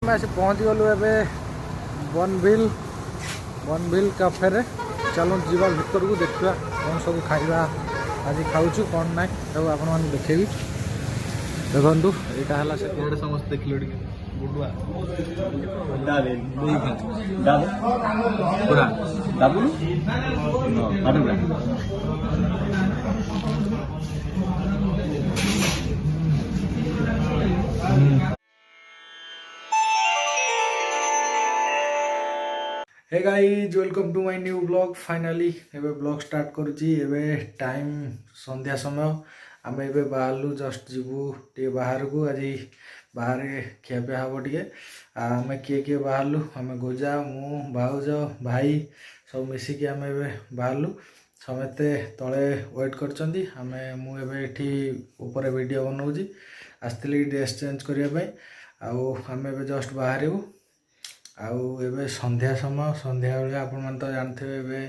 मैं आसी पहुँच गलु एवं बनभिल कैफे रे। चलो जीवा भीतर को देखा कौन सब खाइबा आज खाऊँ कौन ना सब आपण मैंने देखेबी। देखु यहाँ है से समस्त देख गुडुआ पूरा hey guys welcome to my new blog. Finally एबे ब्लॉग स्टार्ट करुची। एबे टाइम संध्या समय आम ए बाहरलु जस्ट जीवु टे बाहर को। आज बाहर खियापिया हम टे आम किए बाहरलु आम गोजा मु भाउज भाई सब मिसिकी आम ए बाहरलु समस्ते तले वेट करछंती। आमे मु एबे एठी ऊपर वीडियो बनाउजी आस्तिली ड्रेस चेंज करने आम ए जस्ट बाहरबू आउ एबे संध्या समय संध्या बेले आपण मन तो जानते एबे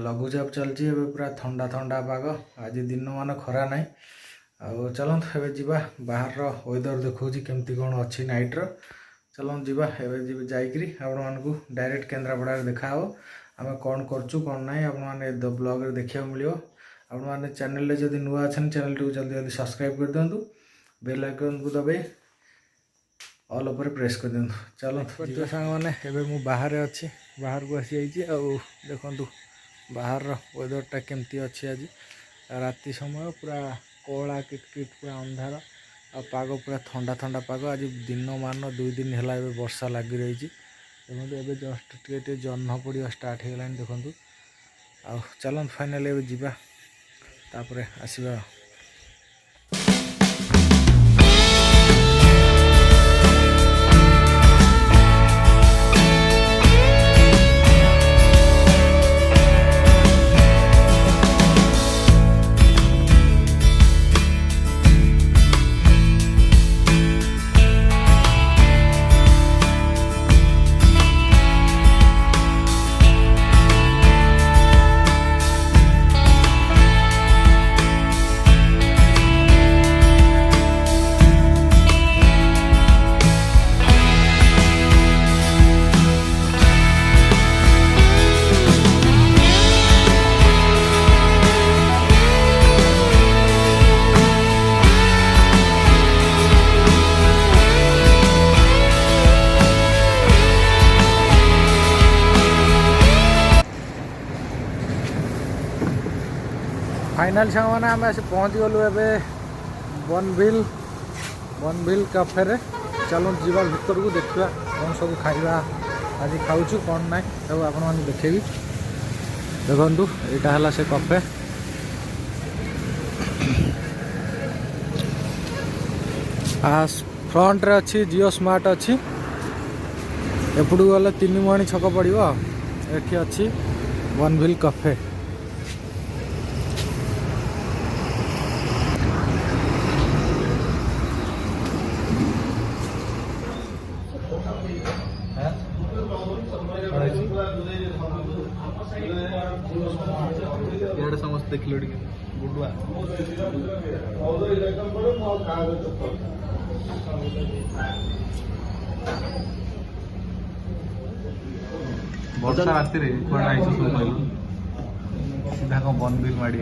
लघुचाप चलची एबे पूरा ठंडा ठंडा पाग आज दिन मान खरा नाई। आउ चलत एबे जीवा बाहर वेदर देखौची केमती कोन अछि नाइट रो। चलत जीवा एबे जीवा जाईकरी आपण मन को डायरेक्ट केंद्रापड़ा रे देखा हो आमे कोन करचु कोन नाई आपण माने द ब्लॉग रे देखिया मिलियो। आपण माने चैनल रे जदी नुवा अछन चैनल को जल्दी जल्दी सब्सक्राइब कर दियंतु बेल आइकन को दबाई ऑल ओवर प्रेस कर दियंतु। चलो सांग मैंने एबे मु बाहर अच्छी बाहर को आसी देखु बाहर वेदरटा केमती अच्छी आज राति समय पूरा कोला किटकिट पूरा अंधार आ पाग पूरा ठंडा ठंडा पाग आज दिन मान 2 दिन है वर्षा लगी रही। देखो एबे जस्ट टे जह्न पड़ा स्टार्ट हो गलानी देखु। आ चलन फाइनल एबे जीवा तापरे आसीबा। फाइनाल सामान आम आसी पहुँच गलु एवं बनभिल कैफे रे। चलो जीवा भीतर को देखा कौन सब खाइबा आज खाऊँ कौन ना सब आपण मैंने देखेबी। देखु यहाँ है से कैफे फ्रंट रे अच्छी जियो स्मार्ट अच्छी एपटू गले 3 मणी छक पड़ो एठी अच्छी बनभिल कैफे। समस्त देख गुडुआ वर्षा राति सीधा कौन बनबिल माड़ी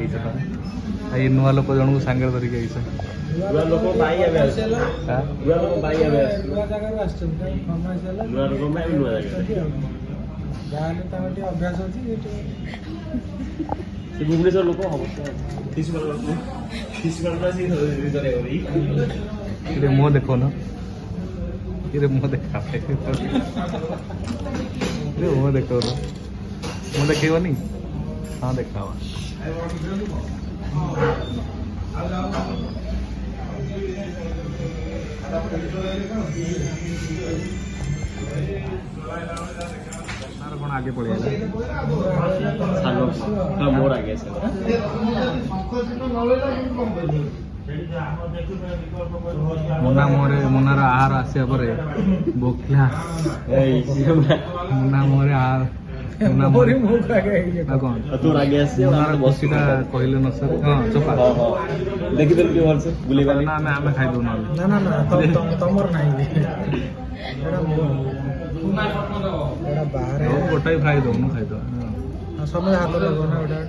आई नुआ लोक जन को सांगे धरिक अभ्यास भुवनेश्वर लोक हम मुह देख न मुह देखा मुह देख मुह देखनी हाँ देखा कौन आगे पड़े मोर आगे मुनार आहार आसिया पर बोखला मुना मोहरे आहार मोरी मुख आगे कौन तू आगे आसे मोनार बसीटा कहले न सर हां चोपा देखि देल के वर्ष बुले वाली ना हमें खाइ दो ना ना ना तमर नहीं एड़ा बाहर गोटाई फ्राई दो न खाइ दो समय हाथ लगो ना एड़ा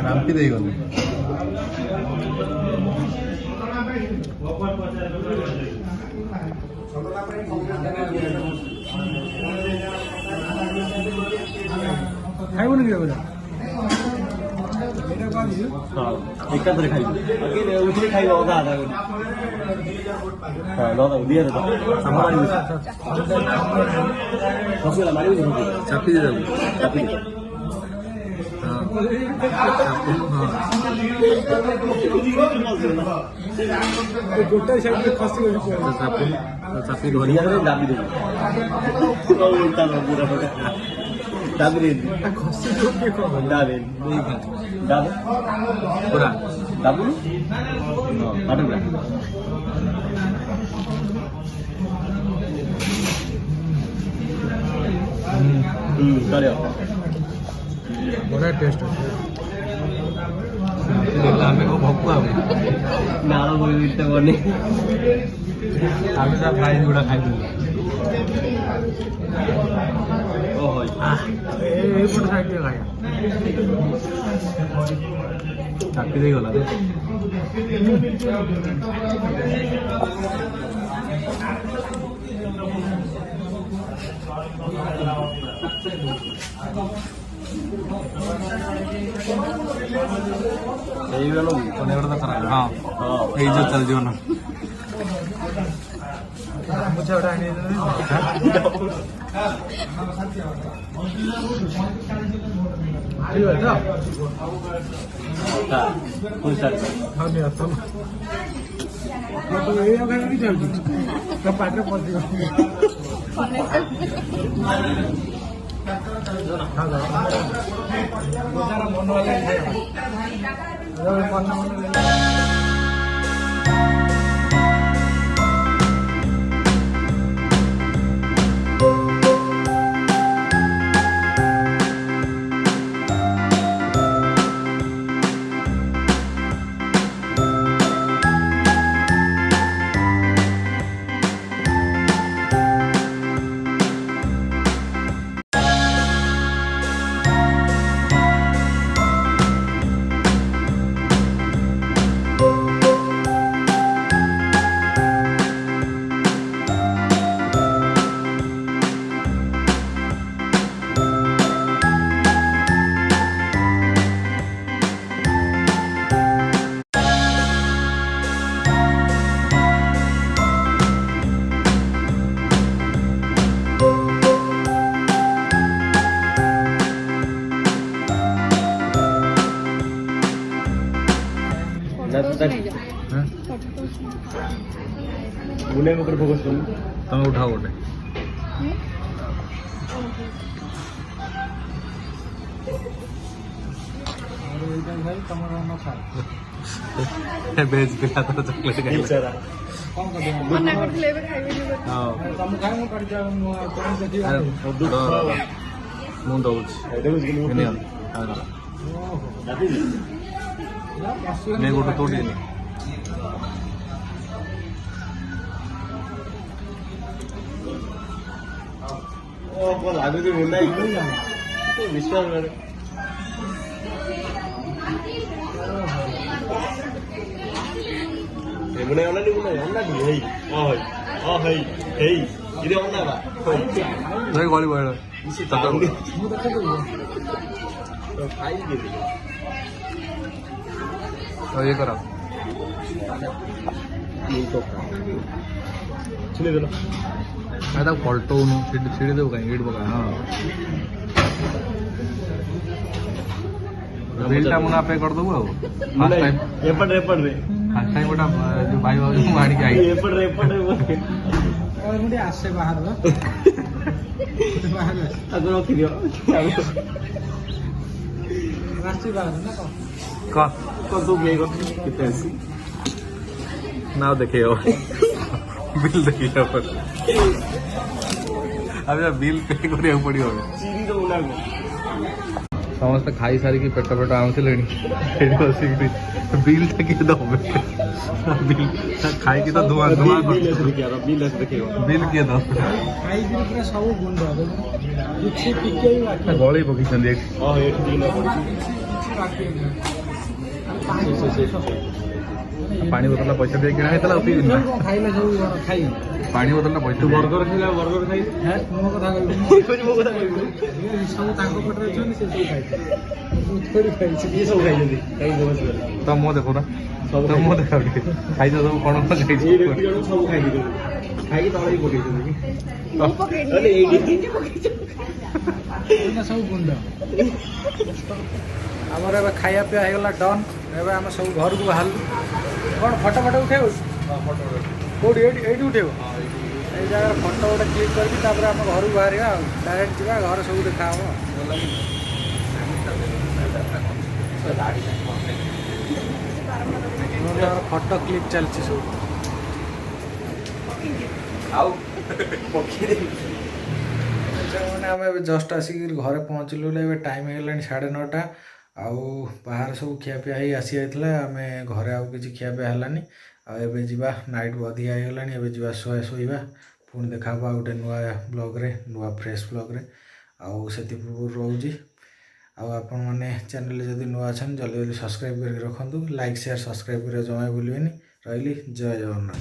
रामपी देई गले खाइबो नि बोला हां एकादरे खाइ अगे उठले खाइबो आधा आधा हां लो दिया दे समारी सबसे मारी चापी दे दबो चापी गोटा साइड में खसी गई चापी बढ़िया रे दाबी दे उल्टा पूरा दाबी दे खसी जो के को दाबे दाबे पूरा दाबू हां काटू करियो बड़ा टेस्ट हमें को भक्कु आवे नालो बोल इते बने आमे सा फ्राई गुडा खाइ दो ओ होय ए पट साइड में खाया चापी दे गला रे এই গেল कोने बड़ा खरा हां এই जो चल दियो ना मुझे उड़ा नहीं ठीक है ना हां फुल स्टार्ट हाँ नहीं आता तो ये अगर नहीं चलती तो पाटे पहुंच गया हाँ मन वाला बुले में फोकस करूं तुम उठाओ गोटे बेच दिला तो चॉकलेट खाइला बेचारा मना करथिले एबे खाइबे नि हां तुम खाए मो कर जा कौन देखी मुंड होछ देखो कि नहीं मैं गोटे तोड़ी नहीं ओ को लागू भी मुंडा ही तो विश्वास कर ए मुंडा ओना नहीं हे ओ हे इदे ओना बा नहीं गोली बोल इसी ताऊ मुझे देखे तो खाई दे तो ये करो ये तो सुने दे ना मैं तो पलटो नु सीढ़ी दे कहीं ईट बका हां बिल टा मुना पे कर दो फर्स्ट टाइम एपड़ रे फर्स्ट टाइम गोटा जो भाई बाबू मार के आई एपड़ रे और मुझे आसे बाहर ना बाहर अगर रखी दियो रास्ते बाहर ना का को तो मेरे कितने ना देखे हो बिल देखिए अब बिल पे करिया पड़ो ଚିରି ଦବୁ ନା କଣ? ସମସ୍ତେ ଖାଇ ସାରିକି ପେଟ ଆଣୁଥିଲେଣି ଏଠି ବସିକି ବିଲ୍ଟା କିଏ ଦବ ବିଲ୍ ଖାଇକି ତ ଧୂଆଁ ଧୂଆଁ ବିଲ୍ ଆସି ଦେଖିବା ବିଲ୍ ଆସି ଦେଖିବ ବିଲ୍ କିଏ ଦବ ଖାଇକିରି ପୁରା ସବୁ ଗୁଣ୍ଡ କିଛି ଟିକେ ବି ବାକି ଗଳେଇ ପକେଇଛନ୍ତି ଏଠି ହଁ ଏଠି ଟିକେ ନ ପଡୁଛି ପାଣି ବୋତଲଟା ପଇସା ଦେଇ କିଣା ହେଇଥିଲା ଆଉ ପିଇବି ନା ଖାଇଲେ ସବୁ ଖାଇ ପାଣି ବୋତଲଟା ପଇସା ତୁ ଦେଇ- ବର୍ଗର ଖାଇଲା ବର୍ଗର ଖାଇ ମୋ କଥା କହିବି ମୋ କଥା କହିବୁ ସବୁ ତାଙ୍କ ପଟରେ ଅଛନ୍ତି ସେ ସବୁ ଖାଇছে ମୁଁ ଥୋଡ଼ି ଖାଇଛି ଇଏ ସବୁ ଖାଇଛନ୍ତି କାହିଁ ବସି ତ ମୋ ଦେଖୁ ନା ସବୁ ତ ମୋ ଦେଖା ଟିକେ ଖାଇଛ ସବୁ କଣ କଣ ଏଇ ଖାଇଛ ବ୍ୟକ୍ତି ଜଣକୁ ସବୁ ଖାଇଛନ୍ତି ଖାଇକି ତଳେ ବି ପକେଇଛନ୍ତି ମୁଁ ପକେଇନି ତାହେଲେ ଏଇଠି ଏଇଟା ସବୁ ଗୁଣ୍ଡ ଆମର ଏବେ ଖାଇବା ପିଇବା ହେଇଗଲା ଡନ୍ ଏବେ ଆମେ ସବୁ ଘରକୁ ବାହାରିଲୁ କ'ଣ ଫଟୋ ଉଠେଇବ କେଉଁଠି ଏଇଠି ଏଇଠି ଉଠେଇବ ଏଇ ଜାଗାରେ ଫଟୋ ଗୋଟେ କ୍ଲିକ୍ କରିକି ତାପରେ ଆମେ ଘରକୁ ବାହାରିବା ଆଉ ଡାଇରେକ୍ଟ ଯିବା ଘରେ ସବୁ ଦେଖା ହବ ଫଟୋ କ୍ଲିକ୍ ଚାଲିଛି ସବୁ ଆଉ ପକେଇଦେବି ମାନେ ଆମେ ଏବେ ଜଷ୍ଟ ଆସିକି ଘରେ ପହଞ୍ଚିଲୁ ଏବେ ଟାଇମ୍ ହେଇଗଲାଣି 9:30 ଆଉ ବାହାରେ ସବୁ ଖିଆପିଆ ହେଇ ଆସିଯାଇଥିଲା ଆମେ ଘରେ ଆଉ କିଛି ଖିଆପିଆ ହେଲାନି ଆଉ ଏବେ ଯିବା ନାଇଟ୍ ଅଧିକା ହେଇଗଲାଣି ଏବେ ଯିବା ଶୋଇବା ପୁଣି ଦେଖା ହବ ଆଉ ଗୋଟେ ନୂଆ ବ୍ଲଗ୍ରେ ନୂଆ ଫ୍ରେଶ୍ ବ୍ଲଗ୍ରେ ଆଉ ସେଥିପୂର୍ବରୁ ରହୁଛି ଆଉ ଆପଣମାନେ ଚ୍ୟାନେଲରେ ଯଦି ନୂଆ ଅଛନ୍ତି ଜଲ୍ଦି ସବସ୍କ୍ରାଇବ୍ କରିକି ରଖନ୍ତୁ ଲାଇକ୍ ସେୟାର ସବସ୍କ୍ରାଇବ୍ କରିବା ଜମା ଭୁଲିବେନି ରହିଲି ଜୟ ଜଗନ୍ନାଥ